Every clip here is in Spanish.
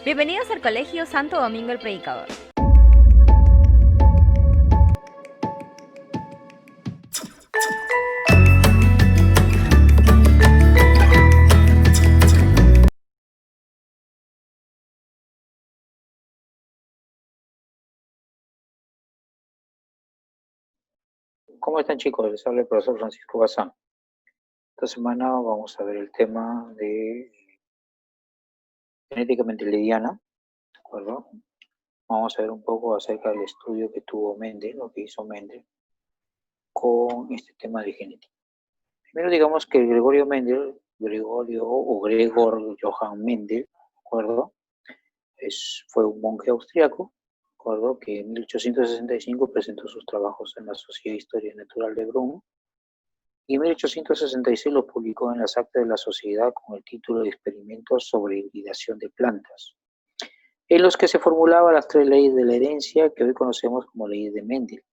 Bienvenidos al Colegio Santo Domingo el Predicador. ¿Cómo están, chicos? Les habla el profesor Francisco Bazán. Esta semana vamos a ver el tema de genética mendeliana, ¿de acuerdo? Vamos a ver un poco acerca del estudio que tuvo Mendel, lo que hizo Mendel, con este tema de genética. Primero digamos que Gregorio o Gregor Johann Mendel, ¿de acuerdo? Fue un monje austriaco, ¿de acuerdo? Que en 1865 presentó sus trabajos en la Sociedad de Historia Natural de Brno, y en 1866 lo publicó en las actas de la sociedad con el título de Experimentos sobre hibridación de plantas, en los que se formulaban las tres leyes de la herencia que hoy conocemos como leyes de Mendel.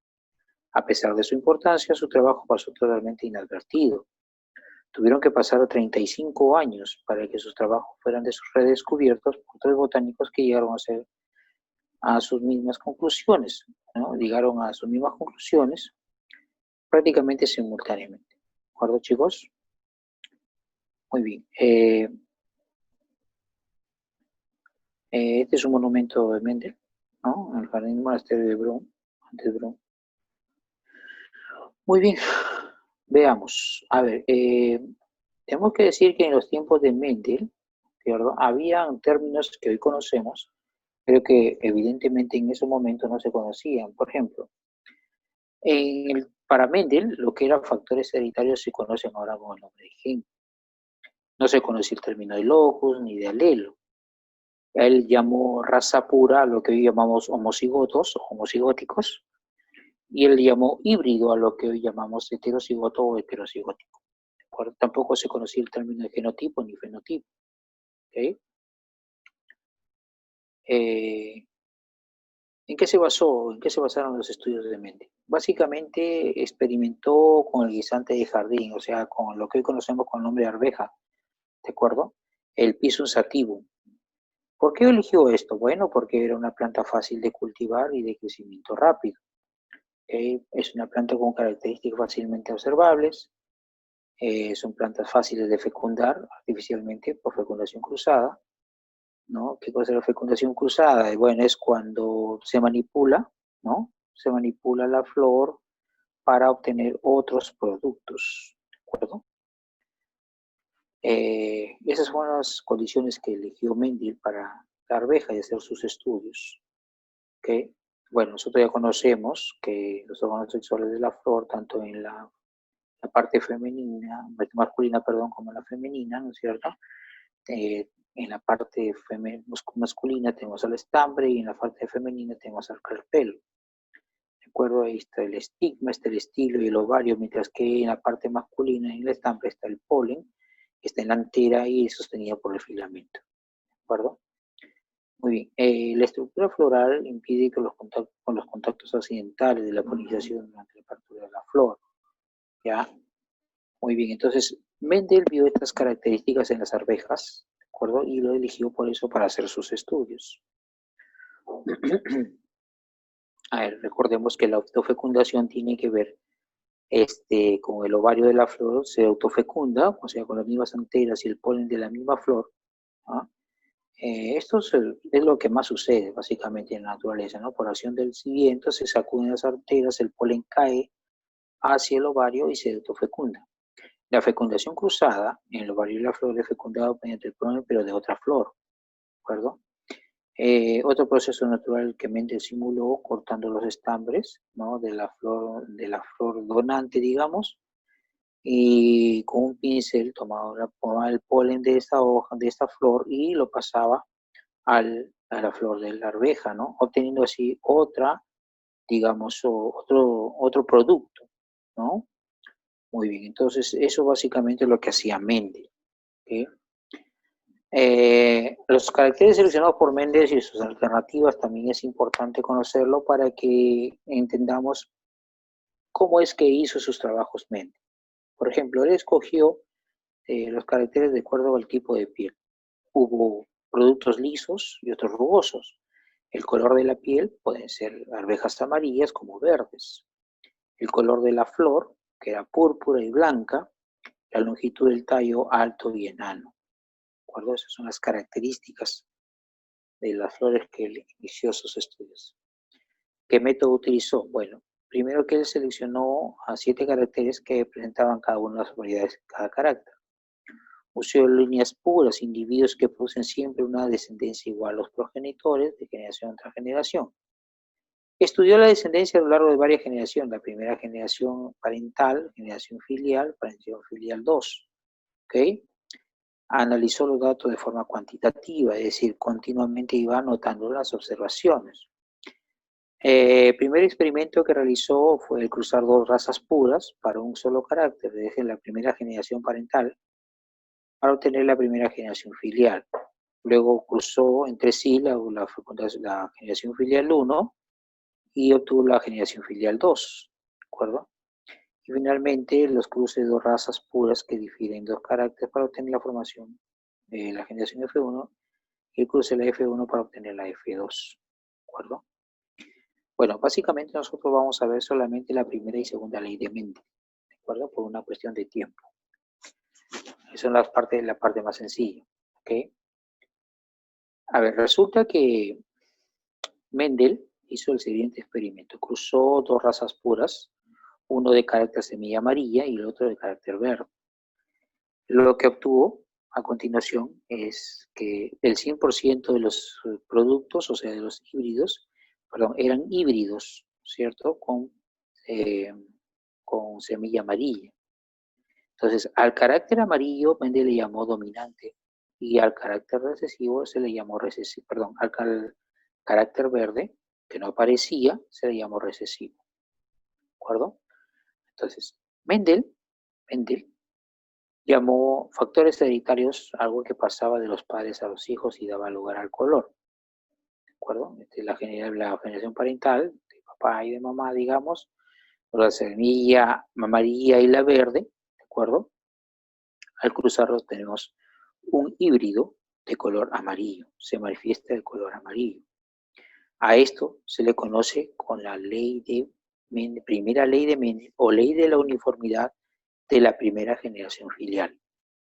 A pesar de su importancia, su trabajo pasó totalmente inadvertido. Tuvieron que pasar 35 años para que sus trabajos fueran redescubiertos por tres botánicos que llegaron a sus mismas conclusiones, ¿no? Llegaron a sus mismas conclusiones prácticamente simultáneamente. ¿De acuerdo, chicos? Muy bien. Este es un monumento de Mendel, ¿no? En el Jardín Monasterio de Brno, antes de Brno. Muy bien, veamos. A ver, tenemos que decir que en los tiempos de Mendel, ¿cierto? Habían términos que hoy conocemos, pero que evidentemente en ese momento no se conocían. Por ejemplo, para Mendel, lo que eran factores hereditarios se conocen ahora con el nombre de gen. No se conocía el término de locus ni de alelo. Él llamó raza pura a lo que hoy llamamos homocigotos o homocigóticos, y él llamó híbrido a lo que hoy llamamos heterocigoto o heterocigótico. Tampoco se conocía el término de genotipo ni fenotipo. ¿Okay? ¿En qué se basó? ¿En qué se basaron los estudios de Mendel? Básicamente experimentó con el guisante de jardín, o sea, con lo que hoy conocemos con el nombre de arveja, ¿de acuerdo? El Pisum sativum. ¿Por qué eligió esto? Bueno, porque era una planta fácil de cultivar y de crecimiento rápido. Es una planta con características fácilmente observables, son plantas fáciles de fecundar artificialmente por fecundación cruzada, ¿no? ¿Qué cosa es la fecundación cruzada? Bueno, es cuando se manipula, ¿no? Se manipula la flor para obtener otros productos, ¿de acuerdo? Esas fueron las condiciones que eligió Mendel para la arveja y hacer sus estudios, ¿ok? Bueno, nosotros ya conocemos que los órganos sexuales de la flor, tanto en la parte femenina, masculina, perdón, como la femenina, ¿no es cierto? En la parte masculina tenemos al estambre y en la parte femenina tenemos al carpelo. ¿De acuerdo? Ahí está el estigma, está el estilo y el ovario, mientras que en la parte masculina, en el estambre, está el polen, que está en la antera y sostenida por el filamento. ¿De acuerdo? Muy bien. La estructura floral impide que con los contactos accidentales de la polinización durante la apertura de la flor. ¿Ya? Muy bien, entonces Mendel vio estas características en las arvejas, ¿de acuerdo? Y lo eligió por eso para hacer sus estudios. A ver, recordemos que la autofecundación tiene que ver con el ovario de la flor, se autofecunda, o sea, con las mismas anteras y el polen de la misma flor. ¿Ah? Esto es lo que más sucede básicamente en la naturaleza, ¿no? Por acción del viento se sacuden las anteras, el polen cae hacia el ovario y se autofecunda. La fecundación cruzada, en el ovario y la flor es fecundado mediante el polen, pero de otra flor, ¿de acuerdo? Otro proceso natural que Mendel simuló cortando los estambres, ¿no? de la flor donante, digamos, y con un pincel tomaba el polen de esta hoja, de esta flor, y lo pasaba a la flor de la arveja, ¿no? Obteniendo así otra, digamos, otro producto, ¿no? Muy bien, entonces eso básicamente es lo que hacía Mendel. ¿Okay? Los caracteres seleccionados por Mendel y sus alternativas también es importante conocerlo para que entendamos cómo es que hizo sus trabajos Mendel. Por ejemplo, él escogió los caracteres de acuerdo al tipo de piel. Hubo productos lisos y otros rugosos. El color de la piel pueden ser arvejas amarillas como verdes. El color de la flor, que era púrpura y blanca. La longitud del tallo alto y enano. ¿De acuerdo? Esas son las características de las flores que él inició sus estudios. ¿Qué método utilizó? Bueno, primero que él seleccionó a 7 caracteres que presentaban cada una de las variedades de cada carácter. Usó líneas puras, individuos que producen siempre una descendencia igual a los progenitores de generación tras generación. Estudió la descendencia a lo largo de varias generaciones. La primera generación parental, generación filial 2. ¿Ok? Analizó los datos de forma cuantitativa, es decir, continuamente iba anotando las observaciones. El primer experimento que realizó fue el cruzar 2 razas puras para un solo carácter, desde la primera generación parental, para obtener la primera generación filial. Luego cruzó entre sí la generación filial 1 y obtuvo la generación filial 2, ¿de acuerdo? Y finalmente los cruces de 2 razas puras que difieren 2 caracteres para obtener la formación de la generación F1 y el cruce de la F1 para obtener la F2, ¿de acuerdo? Bueno, básicamente nosotros vamos a ver solamente la primera y segunda ley de Mendel, ¿de acuerdo? Por una cuestión de tiempo. Esa es la parte más sencilla, ¿ok? A ver, resulta que Mendel hizo el siguiente experimento. Cruzó 2 razas puras, uno de carácter semilla amarilla y el otro de carácter verde. Lo que obtuvo a continuación es que el 100% de los productos, o sea, de los híbridos, eran híbridos, ¿cierto? Con semilla amarilla. Entonces, al carácter amarillo Mendel le llamó dominante y al carácter recesivo se le llamó recesivo, al carácter verde, que no aparecía, se le llamó recesivo. ¿De acuerdo? Entonces, Mendel llamó factores hereditarios algo que pasaba de los padres a los hijos y daba lugar al color. ¿De acuerdo? La generación parental, de papá y de mamá, digamos, la semilla amarilla y la verde, ¿de acuerdo? Al cruzarlos tenemos un híbrido de color amarillo, se manifiesta el color amarillo. A esto se le conoce con la ley de Mendel, primera ley de Mendel o ley de la uniformidad de la primera generación filial,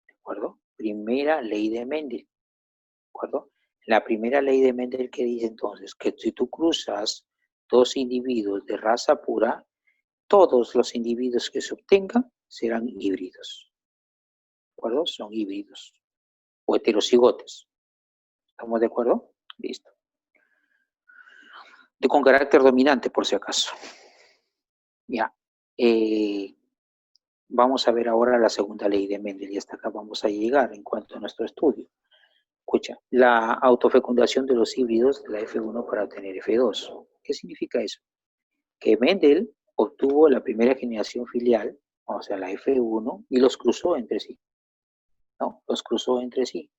¿de acuerdo? Primera ley de Mendel, ¿de acuerdo? La primera ley de Mendel que dice entonces que si tú cruzas 2 individuos de raza pura, todos los individuos que se obtengan serán híbridos, ¿de acuerdo? Son híbridos o heterocigotes. ¿Estamos de acuerdo? Listo. Con carácter dominante, por si acaso. Ya. Vamos a ver ahora la segunda ley de Mendel y hasta acá vamos a llegar en cuanto a nuestro estudio. Escucha, la autofecundación de los híbridos de la F1 para obtener F2. ¿Qué significa eso? Que Mendel obtuvo la primera generación filial, o sea, la F1, y los cruzó entre sí. ¿No? Los cruzó entre sí.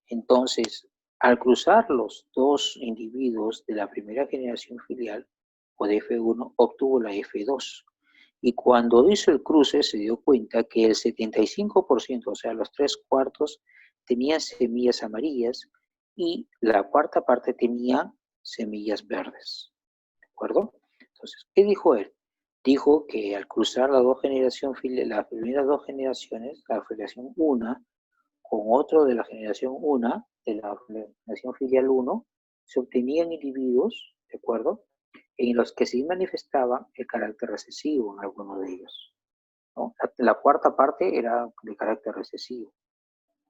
Entonces, al cruzar los 2 individuos de la primera generación filial, o de F1, obtuvo la F2. Y cuando hizo el cruce se dio cuenta que el 75%, o sea, los 3/4, tenían semillas amarillas y la cuarta parte tenía semillas verdes. ¿De acuerdo? Entonces, ¿qué dijo él? Dijo que al cruzar las primeras 2 generaciones, la generación 1 con otro de la generación 1, de la generación filial 1, se obtenían individuos, ¿de acuerdo?, en los que sí manifestaba el carácter recesivo en alguno de ellos, ¿no? La cuarta parte era de carácter recesivo,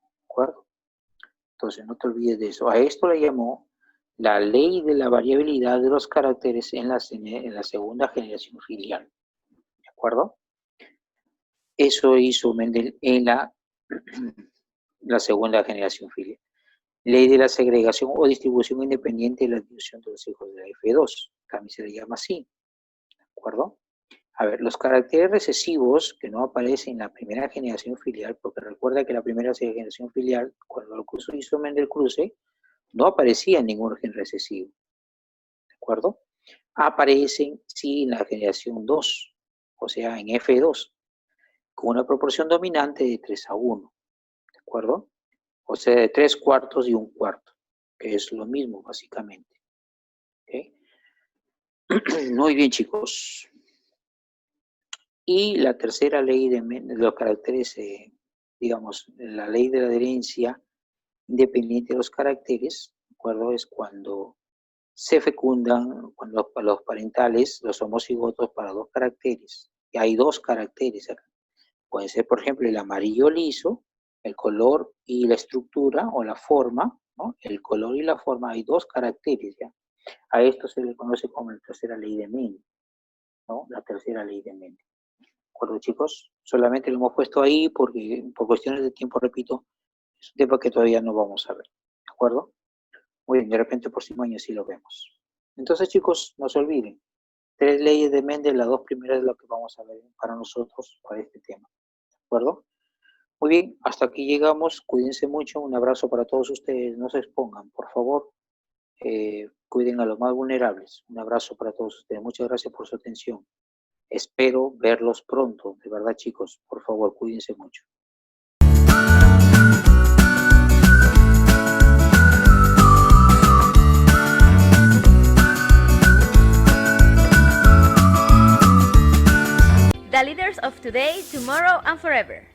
¿de acuerdo? Entonces, no te olvides de eso. A esto le llamó la ley de la variabilidad de los caracteres en la segunda generación filial, ¿de acuerdo? Eso hizo Mendel en la segunda generación filial. Ley de la segregación o distribución independiente de la distribución de los hijos de la F2, también se le llama así, ¿de acuerdo? A ver, los caracteres recesivos que no aparecen en la primera generación filial, porque recuerda que la primera generación filial, cuando el curso hizo Mendel cruce, no aparecía ningún gen recesivo, ¿de acuerdo? Aparecen, sí, en la generación 2, o sea, en F2, con una proporción dominante de 3/1, ¿de acuerdo? O sea, de 3/4 y 1/4. que es lo mismo básicamente. ¿Okay? Muy bien, chicos. Y la tercera ley de los caracteres, digamos, la ley de la adherencia independiente de los caracteres, ¿de acuerdo? Es cuando se fecundan, cuando los parentales, los homocigotos para dos caracteres. Y hay dos caracteres acá. Puede ser, por ejemplo, el amarillo liso, el color y la estructura o la forma, ¿no? El color y la forma, hay dos caracteres, ¿ya? A esto se le conoce como la tercera ley de Mendel, ¿no? La tercera ley de Mendel. ¿De acuerdo, chicos? Solamente lo hemos puesto ahí porque, por cuestiones de tiempo, repito, es un tema que todavía no vamos a ver. ¿De acuerdo? Muy bien, de repente el próximo año sí lo vemos. Entonces, chicos, no se olviden. 3 leyes de Mendel, las 2 primeras es lo que vamos a ver para nosotros, para este tema. ¿De acuerdo? Muy bien, hasta aquí llegamos. Cuídense mucho. Un abrazo para todos ustedes. No se expongan, por favor. Cuiden a los más vulnerables. Un abrazo para todos ustedes. Muchas gracias por su atención. Espero verlos pronto. De verdad, chicos, por favor, cuídense mucho. The leaders of today, tomorrow, and forever.